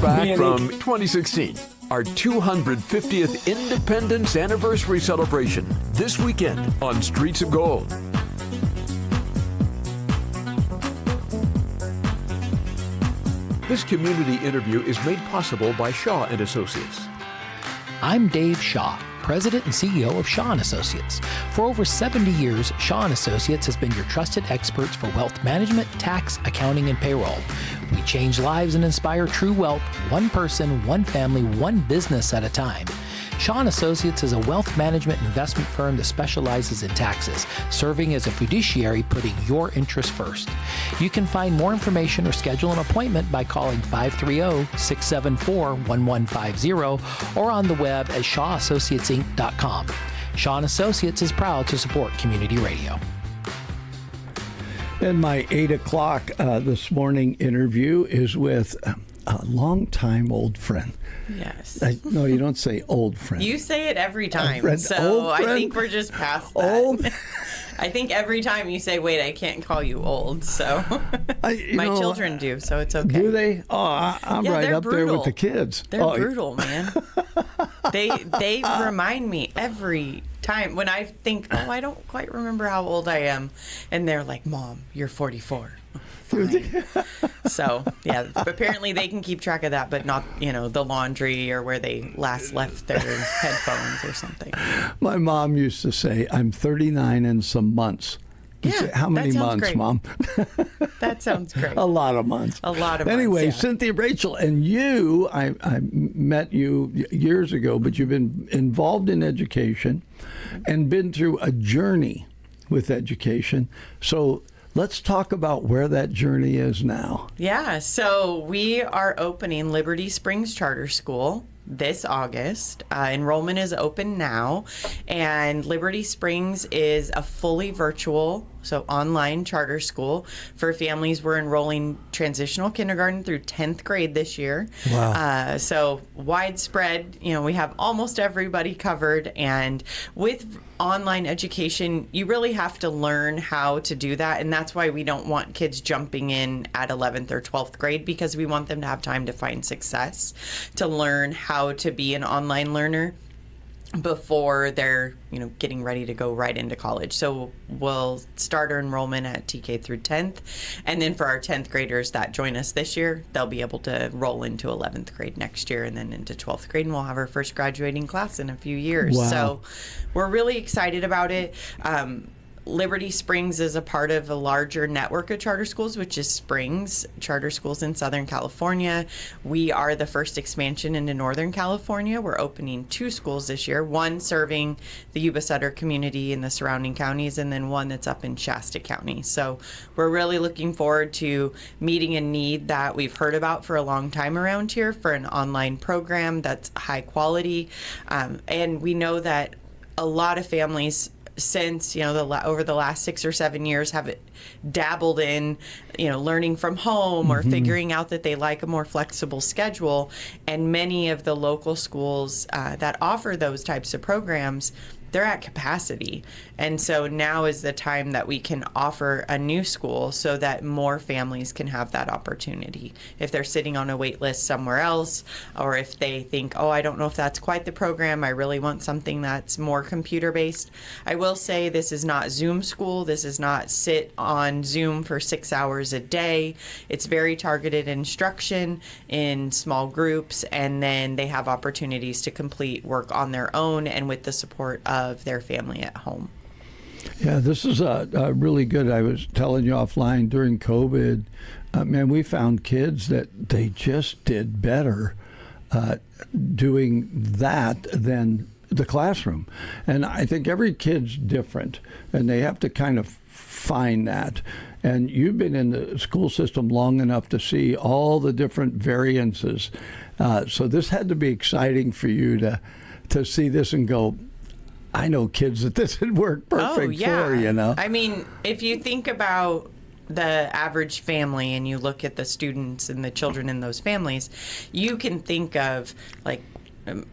back from 2016, our 250th Independence Anniversary celebration this weekend on Streets of Gold. This community interview is made possible by Shaw and Associates. I'm Dave Shaw, President and CEO of Shaw & Associates. For over 70 years, Shaw & Associates has been your trusted experts for wealth management, tax, accounting, and payroll. We change lives and inspire true wealth, one person, one family, one business at a time. Shaw & Associates is a wealth management investment firm that specializes in taxes, serving as a fiduciary, putting your interests first. You can find more information or schedule an appointment by calling 530-674-1150 or on the web at shawassociatesinc.com. Shaw & Associates is proud to support community radio. And my 8 o'clock this morning interview is with a longtime old friend. Yes. No, you don't say old friend. You say it every time. Friend, so I think we're just past that. Old? I think every time you say, wait, I can't call you old. So my children do, so it's okay. Do they? Oh, I'm right up brutal. there with the kids. They're brutal, man. They remind me every time when I think, oh, I don't quite remember how old I am. And they're like, Mom, you're 44. Fine. So, yeah, apparently they can keep track of that, but not, the laundry or where they last left their headphones or something. My mom used to say, I'm 39 and some months. Yeah, how many months, great. Mom? That sounds great. A lot of months. Anyway, months, yeah. Cynthia, Rachel, and you, I met you years ago, but you've been involved in education and been through a journey with education. So let's talk about where that journey is now. Yeah, so we are opening Liberty Springs Charter School this August. Enrollment is open now, and Liberty Springs is a fully virtual, so online charter school for families. We're enrolling transitional kindergarten through 10th grade this year. Wow. So widespread, we have almost everybody covered, and with online education, you really have to learn how to do that, and that's why we don't want kids jumping in at 11th or 12th grade, because we want them to have time to find success, to learn how to be an online learner before they're getting ready to go right into college. So we'll start our enrollment at TK through 10th, and then for our 10th graders that join us this year, they'll be able to roll into 11th grade next year and then into 12th grade, and we'll have our first graduating class in a few years. Wow. So we're really excited about it. Liberty Springs is a part of a larger network of charter schools, which is Springs Charter Schools in Southern California. We are the first expansion into Northern California. We're opening 2 schools this year, one serving the Yuba Sutter community and the surrounding counties, and then one that's up in Shasta County. So we're really looking forward to meeting a need that we've heard about for a long time around here for an online program that's high quality. And we know that a lot of families since over the last 6 or 7 years have dabbled in learning from home or figuring out that they like a more flexible schedule, and many of the local schools that offer those types of programs, they're at capacity. And so now is the time that we can offer a new school so that more families can have that opportunity. If they're sitting on a wait list somewhere else, or if they think, oh, I don't know if that's quite the program, I really want something that's more computer-based. I will say this is not Zoom school. This is not sit on Zoom for 6 hours a day. It's very targeted instruction in small groups, and then they have opportunities to complete work on their own and with the support of their family at home. Yeah, this is a really good. I was telling you offline during COVID, man, we found kids that they just did better doing that than the classroom. And I think every kid's different, and they have to kind of find that. And you've been in the school system long enough to see all the different variances. So this had to be exciting for you to see this and go, I know kids that this would work perfect for, I mean, if you think about the average family and you look at the students and the children in those families, you can think of, like,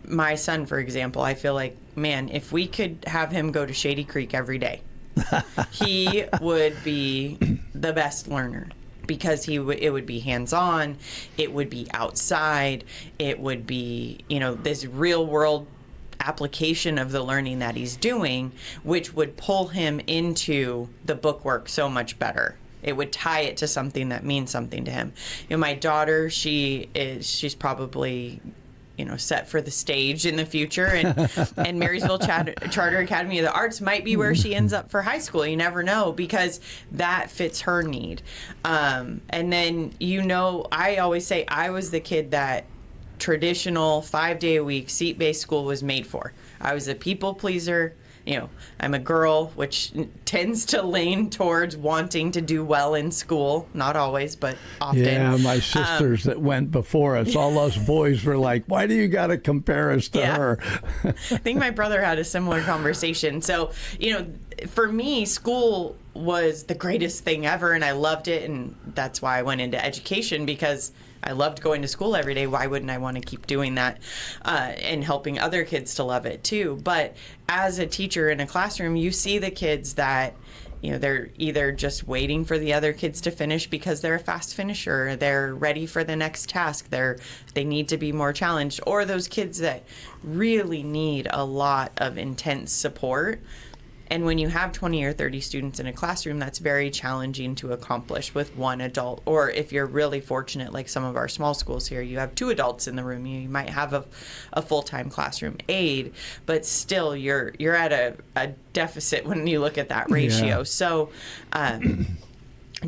my son, for example. I feel like, man, if we could have him go to Shady Creek every day, he would be the best learner. because it would be hands-on, it would be outside, it would be, this real world application of the learning that he's doing, which would pull him into the bookwork so much better. It would tie it to something that means something to him. My daughter, she's probably set for the stage in the future, and Marysville Charter Academy of the Arts might be where she ends up for high school. You never know, because that fits her need. And then, I always say I was the kid that traditional 5-day-a-week seat-based school was made for. I was a people pleaser. I'm a girl, which tends to lean towards wanting to do well in school. Not always, but often. Yeah, my sisters that went before us, all us boys were like, why do you got to compare us to her? I think my brother had a similar conversation. So, for me, school was the greatest thing ever, and I loved it, and that's why I went into education, because I loved going to school every day. Why wouldn't I want to keep doing that and helping other kids to love it too? But as a teacher in a classroom, you see the kids that, they're either just waiting for the other kids to finish because they're a fast finisher, they're ready for the next task, they need to be more challenged, or those kids that really need a lot of intense support. And when you have 20 or 30 students in a classroom, that's very challenging to accomplish with one adult. Or if you're really fortunate, like some of our small schools here, you have 2 adults in the room. You might have a full-time classroom aide, but still you're at a deficit when you look at that ratio. Yeah. So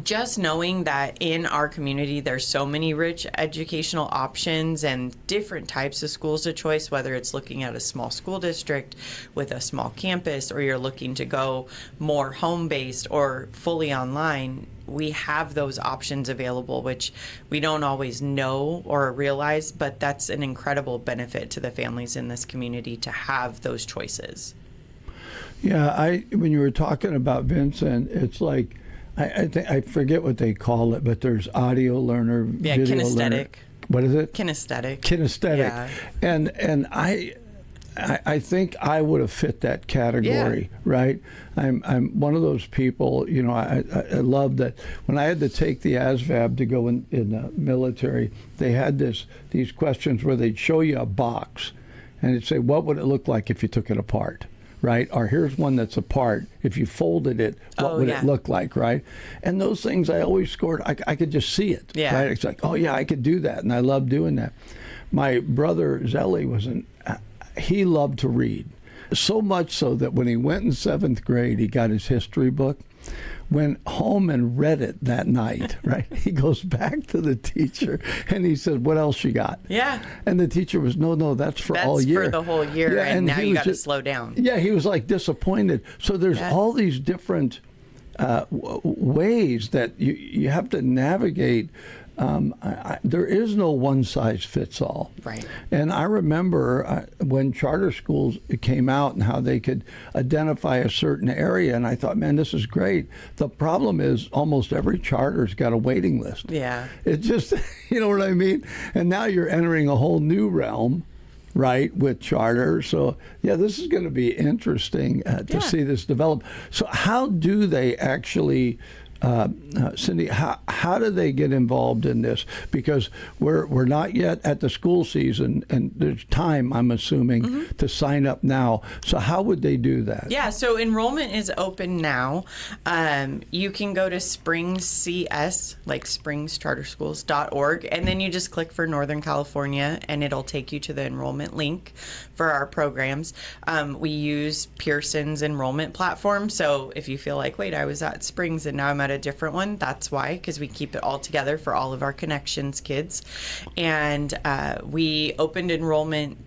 just knowing that in our community there's so many rich educational options and different types of schools of choice, whether it's looking at a small school district with a small campus, or you're looking to go more home-based or fully online, we have those options available, which we don't always know or realize, but that's an incredible benefit to the families in this community to have those choices. Yeah, when you were talking about Vincent, it's like, I forget what they call it, but there's audio learner, video kinesthetic learner. What is it? Kinesthetic. Yeah. And I think I would have fit that category, right? I'm one of those people, I love that when I had to take the ASVAB to go in the military, they had these questions where they'd show you a box and it'd say, what would it look like if you took it apart? Right? Or here's one that's apart. If you folded it, what would it look like, right? And those things I always scored. I could just see it, right? It's like, oh yeah, I could do that, and I love doing that. My brother Zelly he loved to read, so much so that when he went in 7th grade, he got his history book. Went home and read it that night, right? He goes back to the teacher and he said, what else you got? Yeah. And the teacher was, no, that's for all year. That's for the whole year, yeah, and now you got to slow down. Yeah, he was like disappointed. So there's all these different ways that you have to navigate. There is no one size fits all. Right. And I remember when charter schools came out and how they could identify a certain area, and I thought, man, this is great. The problem is almost every charter's got a waiting list. Yeah. It just, you know what I mean? And now you're entering a whole new realm, right, with charter. So, yeah, this is going to be interesting to see this develop. So how do they actually... Cindy, how do they get involved in this? Because we're not yet at the school season, and there's time, I'm assuming, to sign up now. So how would they do that? Yeah, so enrollment is open now. You can go to SpringsCS, like SpringsCharterSchools.org, and then you just click for Northern California, and it'll take you to the enrollment link for our programs. We use Pearson's enrollment platform, so if you feel like, wait, I was at Springs and now I'm at a different one, that's why, because we keep it all together for all of our Connections kids. And we opened enrollment,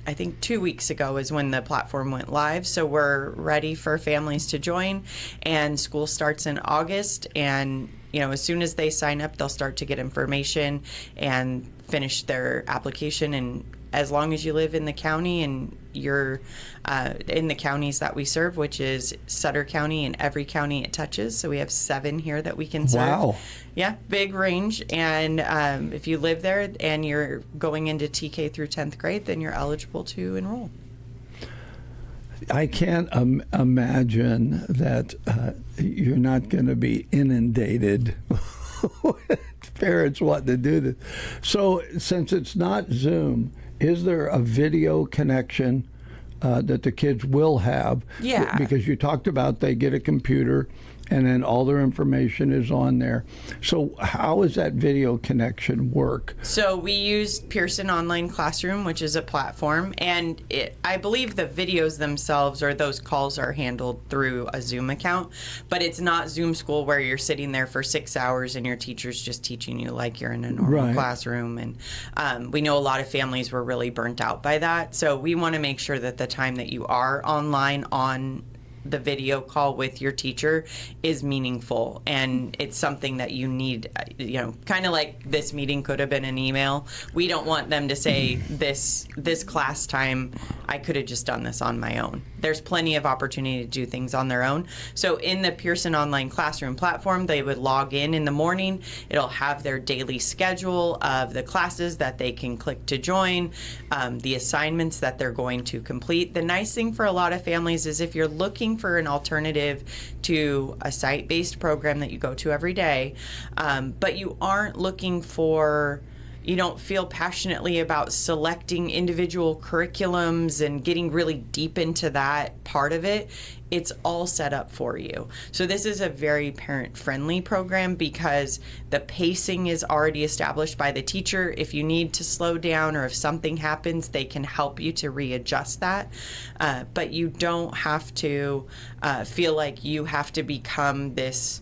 I think 2 weeks ago is when the platform went live. So we're ready for families to join, and school starts in August. And as soon as they sign up, they'll start to get information and finish their application. And as long as you live in the county and you're in the counties that we serve, which is Sutter County and every county it touches. So we have 7 here that we can serve. Wow. Yeah, big range. And if you live there and you're going into TK through 10th grade, then you're eligible to enroll. I can't imagine that you're not going to be inundated parents wanting to do this. So since it's not Zoom, is there a video connection that the kids will have? Yeah. Because you talked about they get a computer and then all their information is on there. So how does that video connection work? So we use Pearson Online Classroom, which is a platform, and I believe the videos themselves or those calls are handled through a Zoom account, but it's not Zoom school where you're sitting there for 6 hours and your teacher's just teaching you like you're in a normal classroom. And we know a lot of families were really burnt out by that. So we want to make sure that the time that you are online on the video call with your teacher is meaningful, and it's something that you need, kind of like this meeting could have been an email. We don't want them to say this class time, I could have just done this on my own. There's plenty of opportunity to do things on their own. So in the Pearson Online Classroom platform, they would log in the morning. It'll have their daily schedule of the classes that they can click to join, the assignments that they're going to complete. The nice thing for a lot of families is if you're looking for an alternative to a site-based program that you go to every day, but you don't feel passionately about selecting individual curriculums and getting really deep into that part of it, it's all set up for you. So this is a very parent-friendly program because the pacing is already established by the teacher. If you need to slow down or if something happens, they can help you to readjust that. But you don't have to feel like you have to become this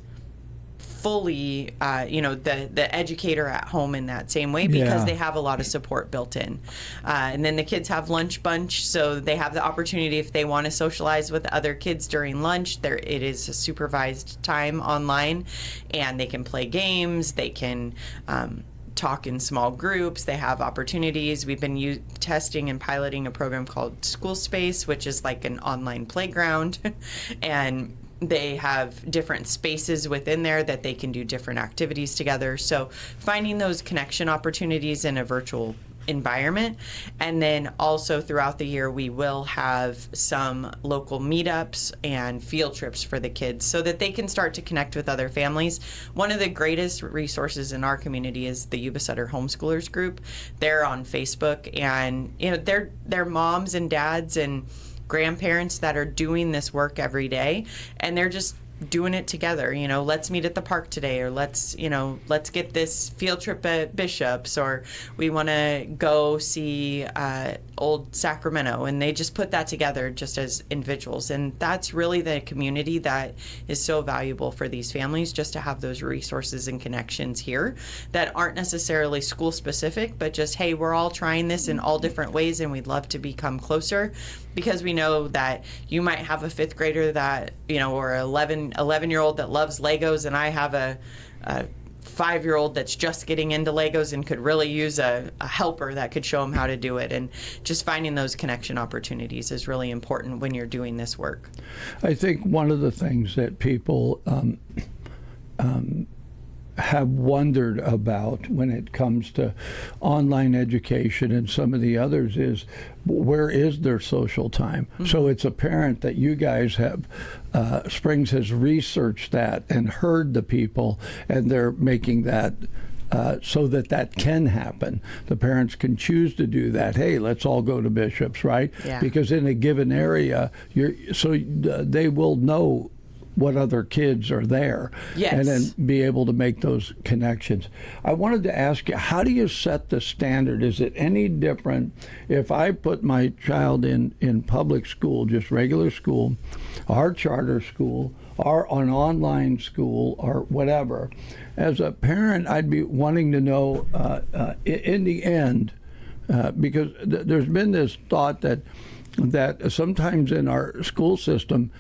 fully, the educator at home in that same way, because they have a lot of support built in. And then the kids have lunch bunch, so they have the opportunity if they want to socialize with other kids during lunch. It is a supervised time online, and they can play games. They can talk in small groups. They have opportunities. We've been testing and piloting a program called School Space, which is like an online playground, and they have different spaces within there that they can do different activities together. So finding those connection opportunities in a virtual environment. And then also throughout the year, we will have some local meetups and field trips for the kids so that they can start to connect with other families. One of the greatest resources in our community is the Yuba Sutter Homeschoolers group. They're on Facebook, and they're moms and dads and grandparents that are doing this work every day, and they're just doing it together. Let's meet at the park today, or let's get this field trip at Bishop's, or we want to go see Old Sacramento, and they just put that together just as individuals. And that's really the community that is so valuable for these families, just to have those resources and connections here that aren't necessarily school specific, but just, hey, we're all trying this in all different ways, and we'd love to become closer, because we know that you might have a 5th grader that, or 11-year-old that loves Legos, and I have a 5-year-old that's just getting into Legos and could really use a helper that could show them how to do it. And just finding those connection opportunities is really important when you're doing this work. I think one of the things that people have wondered about when it comes to online education and some of the others is, where is their social time? Mm-hmm. So it's apparent that you guys have, Springs has researched that and heard the people, and they're making that so that can happen. The parents can choose to do that. Hey, let's all go to Bishop's, right? Yeah. Because in a given area, they will know what other kids are there, yes, and then be able to make those connections. I wanted to ask you, how do you set the standard? Is it any different if I put my child in public school, just regular school, our charter school, or an online school, or whatever? As a parent, I'd be wanting to know in the end, because there's been this thought that sometimes in our school system,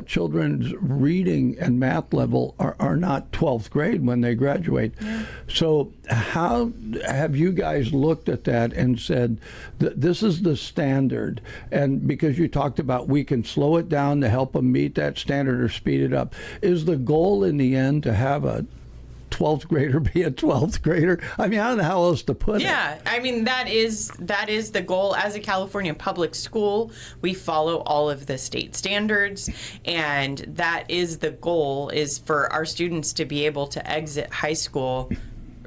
children's reading and math level are not 12th grade when they graduate. Yeah. So how have you guys looked at that and said, this is the standard? And because you talked about we can slow it down to help them meet that standard or speed it up, is the goal in the end to have a 12th grader be a 12th grader? I mean, I don't know how else to put it. Yeah, I mean, that is the goal. As a California public school, we follow all of the state standards, and that is the goal, is for our students to be able to exit high school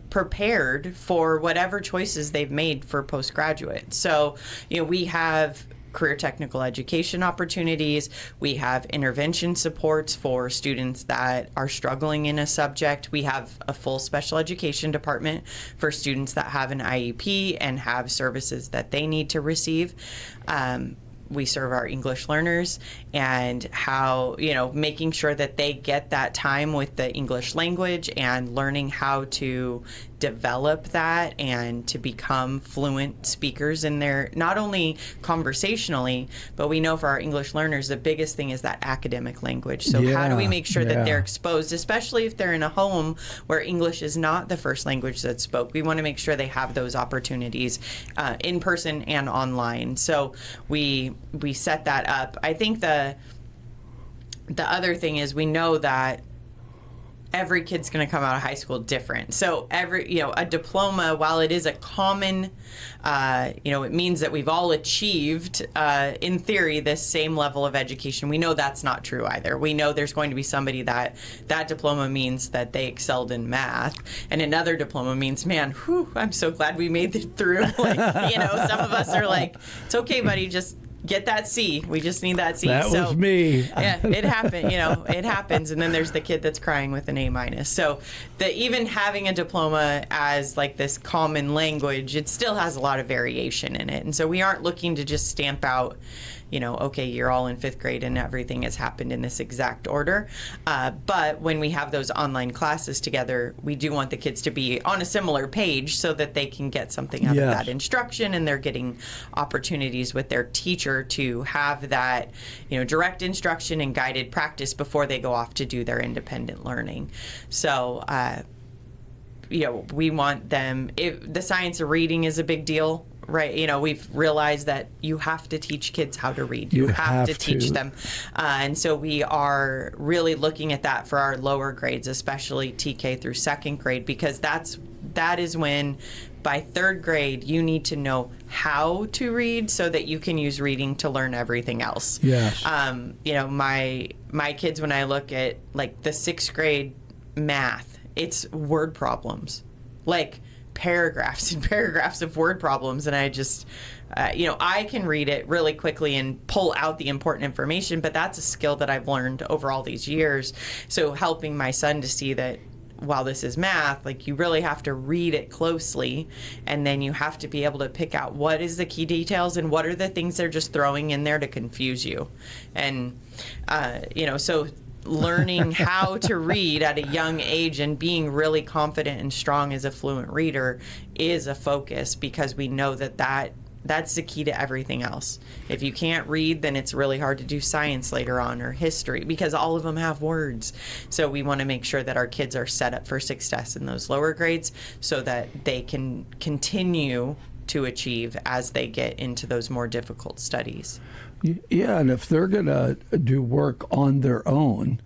prepared for whatever choices they've made for postgraduate. So, we have career technical education opportunities. We have intervention supports for students that are struggling in a subject. We have a full special education department for students that have an IEP and have services that they need to receive. We serve our English learners, and how, making sure that they get that time with the English language and learning how to develop that and to become fluent speakers in their, not only conversationally, but we know for our English learners, the biggest thing is that academic language. So how do we make sure that they're exposed, especially if they're in a home where English is not the first language that's spoke? We want to make sure they have those opportunities in person and online. So we set that up. I think the other thing is, we know that every kid's going to come out of high school different. So a diploma, while it is a common, it means that we've all achieved, in theory, this same level of education. We know that's not true either. We know there's going to be somebody that diploma means that they excelled in math, and another diploma means, man, whew, I'm so glad we made it through. Some of us are like, it's okay, buddy, just get that C. We just need that C. That was me. Yeah, it happened. It happens. And then there's the kid that's crying with an A-. So even having a diploma as like this common language, it still has a lot of variation in it. And so we aren't looking to just stamp out, okay, you're all in 5th grade and everything has happened in this exact order. But when we have those online classes together, we do want the kids to be on a similar page so that they can get something out of that instruction, and they're getting opportunities with their teacher to have that, direct instruction and guided practice before they go off to do their independent learning. So, we want them, the science of reading is a big deal. Right. We've realized that you have to teach kids how to read. You have to teach them. And so we are really looking at that for our lower grades, especially TK through 2nd grade, because that is when, by 3rd grade, you need to know how to read so that you can use reading to learn everything else. Yes. My kids, when I look at like the 6th grade math, it's word problems. Like, paragraphs and paragraphs of word problems, and I just I can read it really quickly and pull out the important information, but that's a skill that I've learned over all these years. So helping my son to see that while this is math, like, you really have to read it closely, and then you have to be able to pick out what is the key details and what are the things they're just throwing in there to confuse you. And so learning how to read at a young age and being really confident and strong as a fluent reader is a focus, because we know that's the key to everything else. If you can't read, then it's really hard to do science later on, or history, because all of them have words. So we want to make sure that our kids are set up for success in those lower grades so that they can continue to achieve as they get into those more difficult studies. Yeah, and if they're going to do work on their own,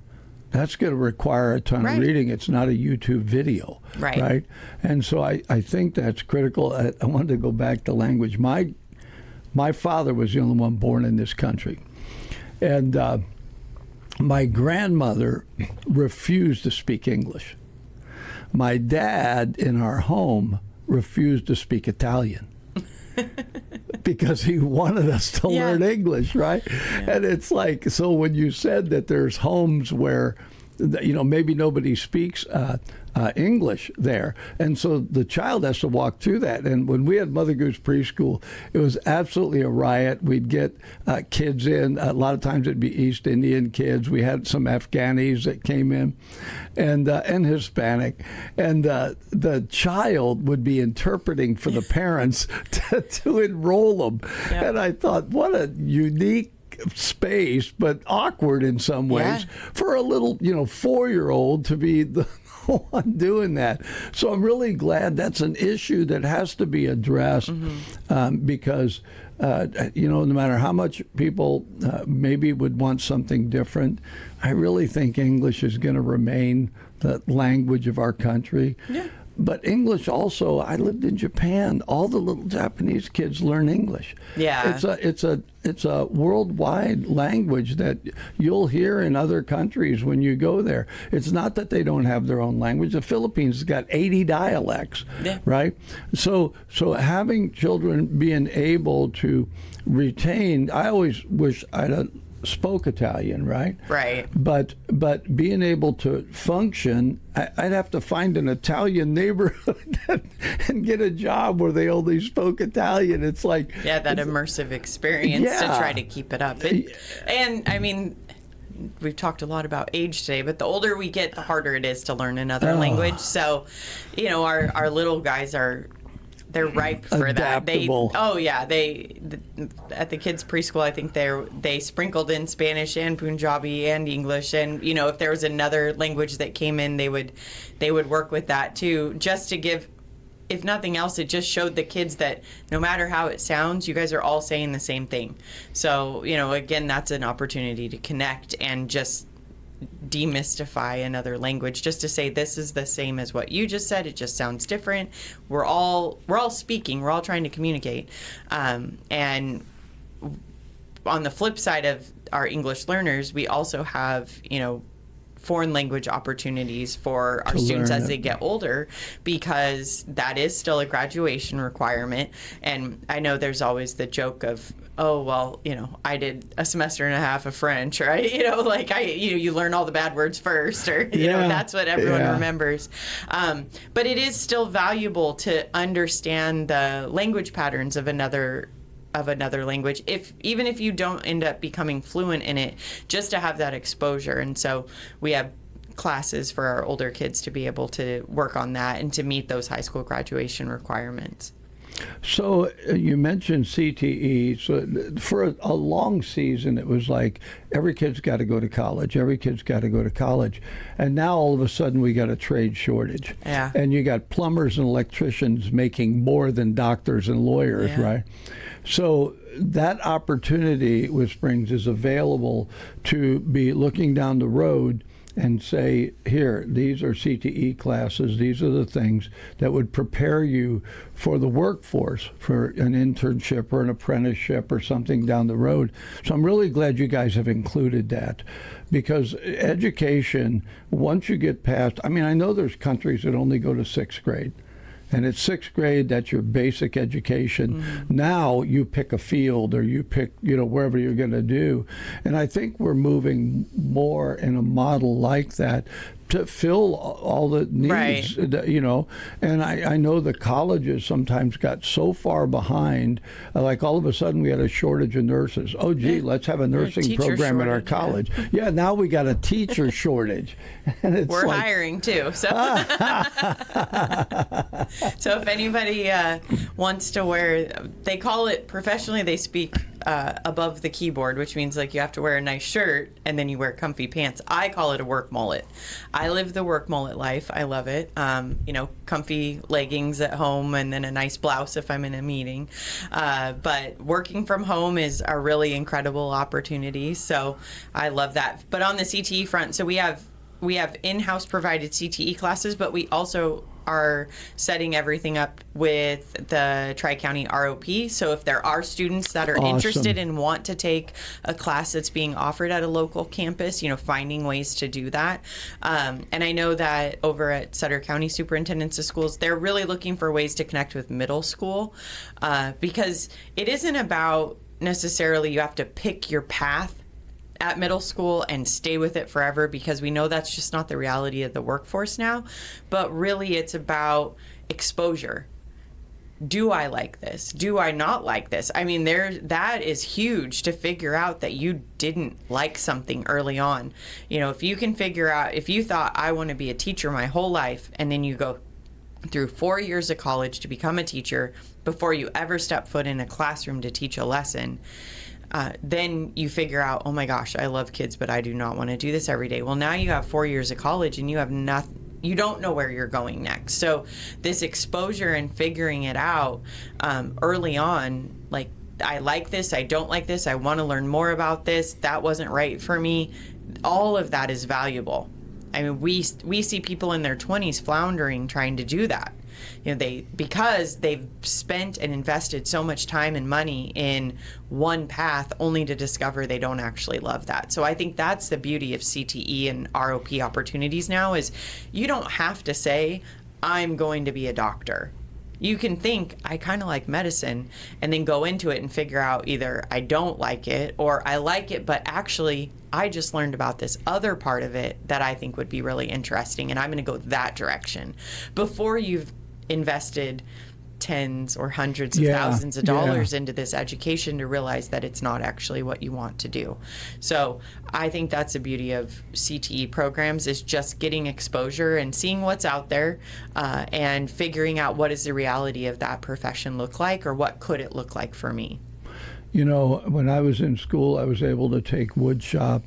that's going to require a ton of reading. It's not a YouTube video, right? And so I think that's critical. I wanted to go back to language. My father was the only one born in this country, and my grandmother refused to speak English. My dad, in our home, refused to speak Italian. Because he wanted us to learn English, right? Yeah. And it's like, so when you said that there's homes where, maybe nobody speaks English there, and so the child has to walk through that. And when we had Mother Goose Preschool, it was absolutely a riot. We'd get kids in. A lot of times it'd be East Indian kids. We had some Afghanis that came in, and Hispanic, and the child would be interpreting for the parents to enroll them. Yep. And I thought, what a unique space, but awkward in some ways, for a little 4-year-old to be the go on doing that. So I'm really glad that's an issue that has to be addressed, because no matter how much people maybe would want something different, I really think English is going to remain the language of our country. Yeah. But English also, I lived in Japan. All the little Japanese kids learn English. Yeah. It's a worldwide language that you'll hear in other countries when you go there. It's not that they don't have their own language. The Philippines has got 80 dialects, right? So having children being able to retain, I always wish I'd spoke Italian, right? Right. But being able to function, I'd have to find an Italian neighborhood and get a job where they only spoke Italian. It's like that immersive experience to try to keep it up. And I mean, we've talked a lot about age today, but the older we get, the harder it is to learn another language. So, our little guys they're ripe for adaptable. that. They at the kids' preschool, I think they sprinkled in Spanish and Punjabi and English, and if there was another language that came in, they would work with that too, just to give. If nothing else, it just showed the kids that no matter how it sounds, you guys are all saying the same thing. So again, that's an opportunity to connect and just demystify another language, just to say this is the same as what you just said, it just sounds different. We're all speaking, we're all trying to communicate, and on the flip side of our English learners, we also have foreign language opportunities for our students as they get older, because that is still a graduation requirement. And I know there's always the joke of, oh, well, I did a semester and a half of French, right? You learn all the bad words first, or, that's what everyone remembers. But it is still valuable to understand the language patterns of another language, even if you don't end up becoming fluent in it, just to have that exposure. And so we have classes for our older kids to be able to work on that and to meet those high school graduation requirements. So you mentioned CTE. So for a long season, it was like every kid's got to go to college. Every kid's got to go to college. And now all of a sudden we got a trade shortage. Yeah. And you got plumbers and electricians making more than doctors and lawyers, right? So that opportunity with Springs is available to be looking down the road and say, here, these are CTE classes, these are the things that would prepare you for the workforce, for an internship or an apprenticeship or something down the road. So I'm really glad you guys have included that, because education, once you get past, I know there's countries that only go to 6th grade. And it's 6th grade, that's your basic education. Mm-hmm. Now you pick a field, or you pick, wherever you're going to do. And I think we're moving more in a model like that to fill all the needs, right. And I know the colleges sometimes got so far behind, like all of a sudden we had a shortage of nurses. Oh, gee, let's have a nursing program at our college. Yeah, now we got a teacher shortage. And it's we're hiring too. So, so if anybody wants to wear, they call it professionally, they speak above the keyboard, which means like you have to wear a nice shirt and then you wear comfy pants. I call it a work mullet. I live the work mullet life. I love it. Comfy leggings at home and then a nice blouse if I'm in a meeting. But working from home is a really incredible opportunity. So I love that. But on the CTE front, so we have in-house provided CTE classes, but we also are setting everything up with the Tri-County ROP. So if there are students that are interested and want to take a class that's being offered at a local campus, finding ways to do that. And I know that over at Sutter County Superintendents of Schools, they're really looking for ways to connect with middle school, because it isn't about necessarily you have to pick your path at middle school and stay with it forever, because we know that's just not the reality of the workforce now. But really it's about exposure. Do I like this? Do I not like this? That is huge, to figure out that you didn't like something early on. If you can figure out, if you thought I want to be a teacher my whole life, and then you go through 4 years of college to become a teacher before you ever step foot in a classroom to teach a lesson, then you figure out, oh my gosh, I love kids, but I do not want to do this every day. Well, now you have 4 years of college and you have you don't know where you're going next. So this exposure and figuring it out early on, like, I like this, I don't like this, I want to learn more about this, that wasn't right for me. All of that is valuable. I mean, we see people in their 20s floundering trying to do that. You know, because they've spent and invested so much time and money in one path only to discover they don't actually love that. So I think that's the beauty of CTE and ROP opportunities now, is you don't have to say, I'm going to be a doctor. You can think, I kind of like medicine, and then go into it and figure out either I don't like it or I like it, but actually I just learned about this other part of it that I think would be really interesting, and I'm going to go that direction. Before you've invested tens or hundreds of thousands of dollars into this education to realize that it's not actually what you want to do. So I think that's the beauty of CTE programs, is just getting exposure and seeing what's out there, and figuring out what does the reality of that profession look like, or what could it look like for me. You know, when I was in school, I was able to take wood shop,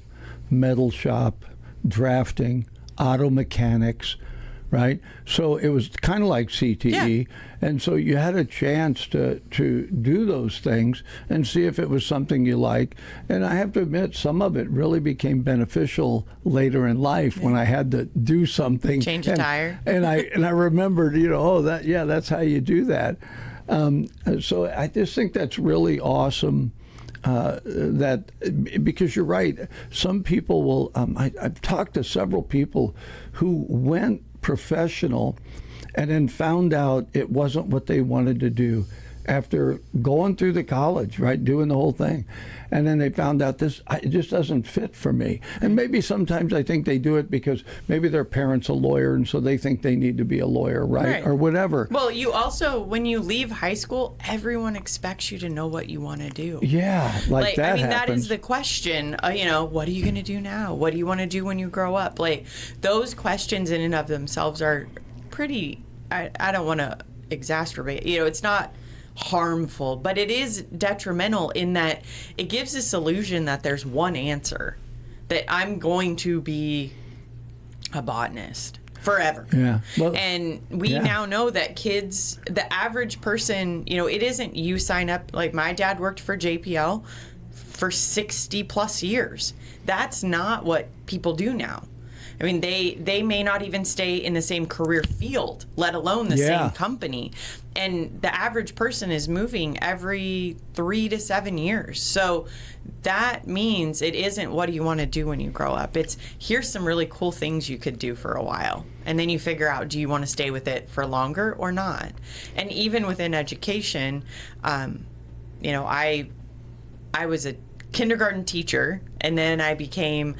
metal shop, drafting, auto mechanics, right? So it was kind of like CTE. Yeah. And so you had a chance to do those things and see if it was something you like. And I have to admit, some of it really became beneficial later in life when I had to do something. Change a tire. And I remembered, you know, that's how you do that. So I just think that's really awesome. Because you're right, some people will. I've talked to several people who went professional and then found out it wasn't what they wanted to do after going through the college, right, doing the whole thing. And then they found out it just doesn't fit for me. And maybe sometimes I think they do it because maybe their parent's a lawyer and so they think they need to be a lawyer, right? Or whatever. Well, you also, when you leave high school, everyone expects you to know what you want to do. Yeah, like that I mean, happens. that is the question, you know, what are you going to do now? What do you want to do when you grow up? Like, those questions in and of themselves are pretty, I don't want to exacerbate, you know, it's not harmful, but it is detrimental in that it gives this illusion that there's one answer, that I'm going to be a botanist forever. Yeah. Well, and we now know that kids, the average person, you know, it isn't you sign up, like my dad worked for JPL for 60 plus years. That's not what people do now. I mean, they may not even stay in the same career field, let alone the same company. And the average person is moving every 3 to 7 years. So that means it isn't what do you want to do when you grow up. It's here's some really cool things you could do for a while. And then you figure out, do you want to stay with it for longer or not? And even within education, you know, I was a kindergarten teacher, and then I became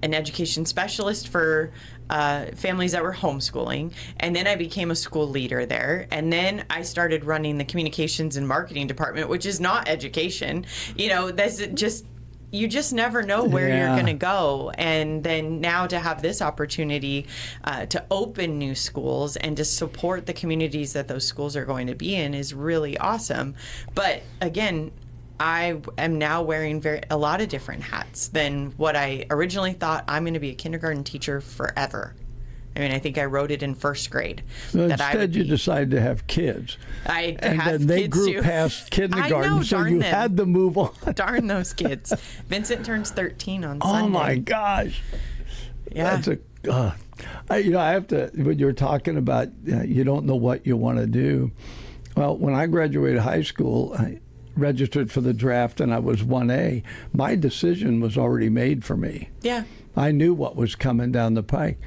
an education specialist for families that were homeschooling, and then I became a school leader there, and then I started running the communications and marketing department, which is not education. You know, that's just, you just never know where you're going to go. And then now to have this opportunity to open new schools and to support the communities that those schools are going to be in is really awesome. But again, I am now wearing a lot of different hats than what I originally thought. I'm going to be a kindergarten teacher forever. I mean, I think I wrote it in first grade. So instead, you decided to have kids. And then they grew too. Past kindergarten, I know, so you had to move on. Darn those kids. Vincent turns 13 on Sunday. Oh, my gosh. Yeah. That's I have to, when you're talking about you don't know what you want to do. Well, when I graduated high school, I registered for the draft and I was 1A. My decision was already made for me. Yeah. I knew what was coming down the pike.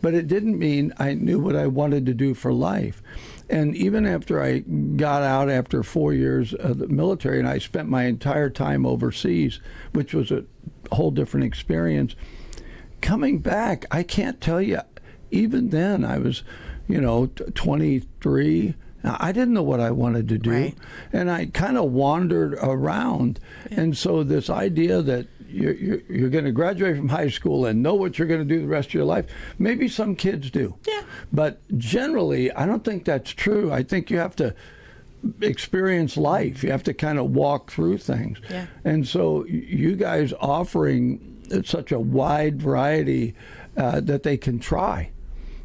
But it didn't mean I knew what I wanted to do for life. And even after I got out after 4 years of the military, and I spent my entire time overseas, which was a whole different experience, coming back, I can't tell you, even then I was, 23. I didn't know what I wanted to do. Right. And I kind of wandered around. Yeah. And so this idea that you're going to graduate from high school and know what you're going to do the rest of your life, maybe some kids do. Yeah. But generally, I don't think that's true. I think you have to experience life. You have to kind of walk through things. Yeah. And so you guys offering such a wide variety that they can try.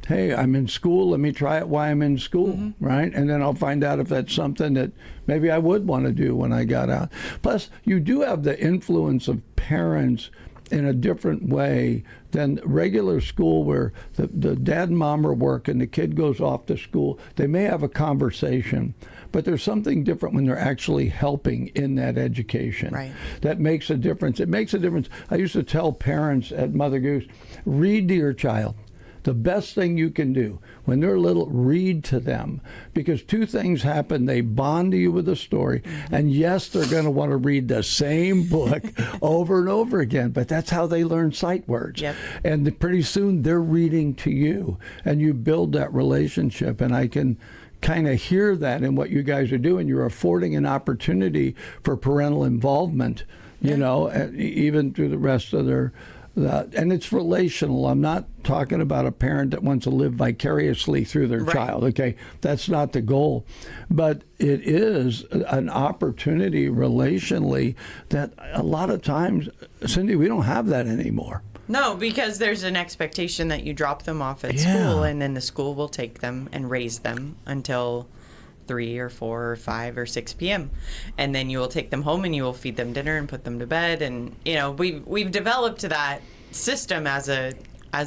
hey, I'm in school. Let me try it while I'm in school, right? And then I'll find out if that's something that maybe I would want to do when I got out. Plus, you do have the influence of parents in a different way than regular school, where the dad and mom are working, the kid goes off to school. They may have a conversation, but there's something different when they're actually helping in that education. Right. That makes a difference. It makes a difference. I used to tell parents at Mother Goose, read to your child. The best thing you can do when they're little, read to them, because two things happen. They bond to you with a story, and yes, they're going to want to read the same book over and over again, but that's how they learn sight words. Yep. And pretty soon they're reading to you, and you build that relationship. And I can kind of hear that in what you guys are doing. You're affording an opportunity for parental involvement, you know, even through the rest of their and it's relational. I'm not talking about a parent that wants to live vicariously through their child. Okay, that's not the goal, but it is an opportunity relationally that a lot of times, Cindy, we don't have that anymore. No, because there's an expectation that you drop them off at school, and then the school will take them and raise them until 3 or 4 or 5 or 6 p.m. And then you will take them home and you will feed them dinner and put them to bed. And, you know, we've developed that system as a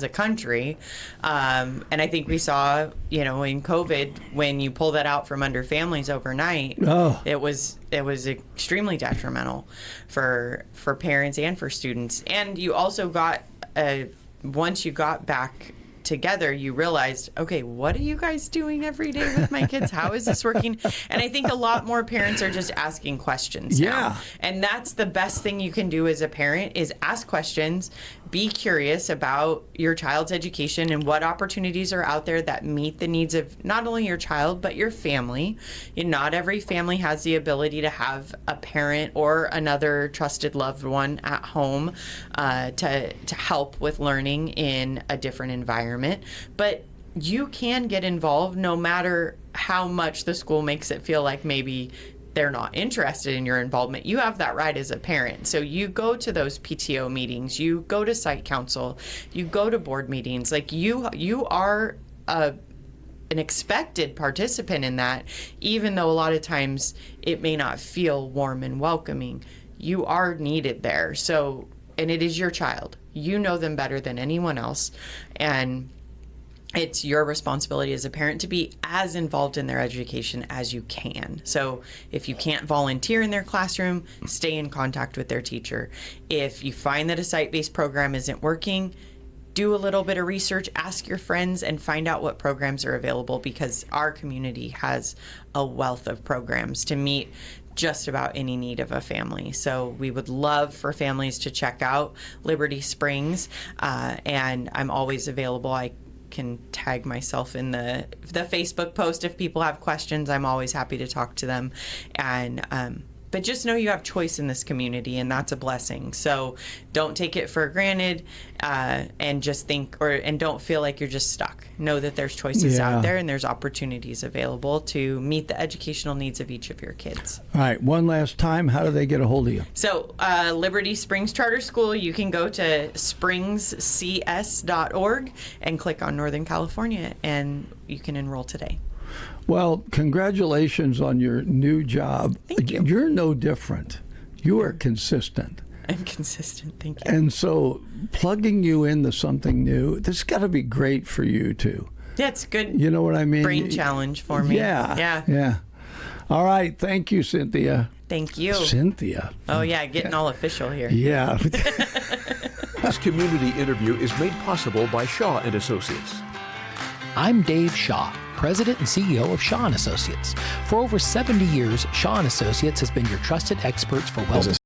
country. And I think we saw, you know, in COVID, when you pull that out from under families overnight, it was extremely detrimental for parents and for students. And you also got, once you got back together, you realized, okay, what are you guys doing every day with my kids? How is this working? And I think a lot more parents are just asking questions now. And that's the best thing you can do as a parent, is ask questions, be curious about your child's education and what opportunities are out there that meet the needs of not only your child, but your family. And not every family has the ability to have a parent or another trusted loved one at home to help with learning in a different environment. But you can get involved no matter how much the school makes it feel like maybe they're not interested in your involvement. You have that right as a parent. So you go to those PTO meetings, you go to site council, you go to board meetings. Like you are an expected participant in that, even though a lot of times it may not feel warm and welcoming. You are needed there. So, and it is your child. You know them better than anyone else. And it's your responsibility as a parent to be as involved in their education as you can. So if you can't volunteer in their classroom, stay in contact with their teacher. If you find that a site-based program isn't working, do a little bit of research, ask your friends, and find out what programs are available, because our community has a wealth of programs to meet just about any need of a family. So we would love for families to check out Liberty Springs, and I'm always available. I can tag myself in the Facebook post if people have questions. I'm always happy to talk to them. And but just know you have choice in this community, and that's a blessing. So don't take it for granted, and just think, and don't feel like you're just stuck. Know that there's choices out there, and there's opportunities available to meet the educational needs of each of your kids. All right, one last time, how do they get a hold of you? So Liberty Springs Charter School, you can go to springscs.org and click on Northern California, and you can enroll today. Well, congratulations on your new job. Thank you. You're no different. You are consistent. I'm consistent, thank you. And so plugging you into something new, this has got to be great for you too. Yeah, it's good. You know what I mean? Brain challenge for me. Yeah. All right. Thank you, Cynthia. Thank you. Cynthia. Oh, yeah, getting all official here. Yeah. This community interview is made possible by Shaw and Associates. I'm Dave Shaw, President and CEO of Shaw & Associates. For over 70 years, Shaw & Associates has been your trusted experts for wealth